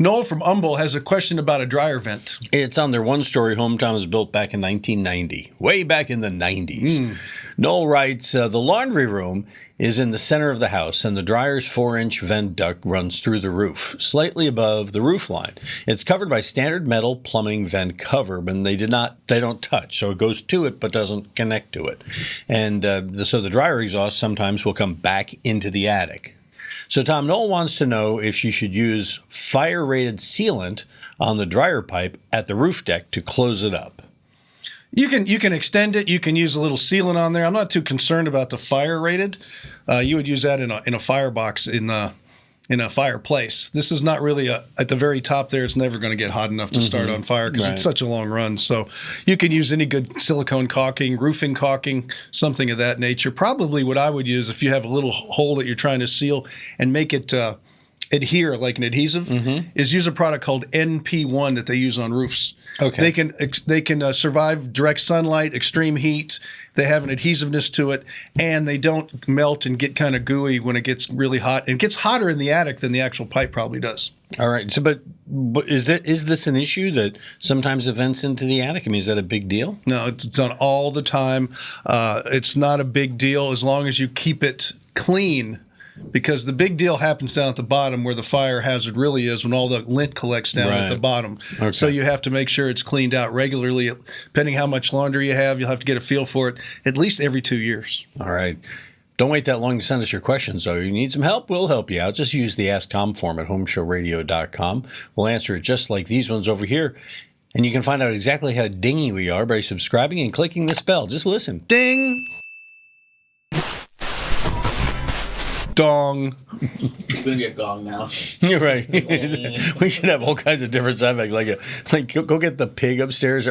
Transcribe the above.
Noel from Humble has a question about a dryer vent. It's on their one-story home. Tom was built back in 1990, way back in the 90s. Noel writes, the laundry room is in the center of the house, and the dryer's 4-inch vent duct runs through the roof, slightly above the roof line. It's covered by standard metal plumbing vent cover, but they don't touch, so it goes to it but doesn't connect to it. And so the dryer exhaust sometimes will come back into the attic. So Tom, Noel wants to know if she should use fire-rated sealant on the dryer pipe at the roof deck to close it up. You can extend it. You can use a little sealant on there. I'm not too concerned about the fire rated. You would use that in a firebox in a fireplace. This is not really at the very top there. It's never going to get hot enough to start on fire because it's such a long run. So you can use any good silicone caulking, roofing caulking, something of that nature. Probably what I would use if you have a little hole that you're trying to seal and make it adhere like an adhesive is use a product called NP1 that they use on roofs. Okay. They can survive direct sunlight, extreme heat. They have an adhesiveness to it, and they don't melt and get kind of gooey when it gets really hot. It gets hotter in the attic than the actual pipe probably does. All right. So, but is this an issue that sometimes it vents into the attic? I mean, is that a big deal? No, it's done all the time. It's not a big deal as long as you keep it clean. Because the big deal happens down at the bottom where the fire hazard really is when all the lint collects down at the bottom. Okay. So you have to make sure it's cleaned out regularly. Depending how much laundry you have, you'll have to get a feel for it at least every 2 years. All right. Don't wait that long to send us your questions, though. You need some help, we'll help you out. Just use the Ask Tom form at HomeShowRadio.com. We'll answer it just like these ones over here. And you can find out exactly how dingy we are by subscribing and clicking this bell. Just listen. Ding! Dong. It's gonna be a gong now. You're right. We should have all kinds of different sound effects. Like go get the pig upstairs.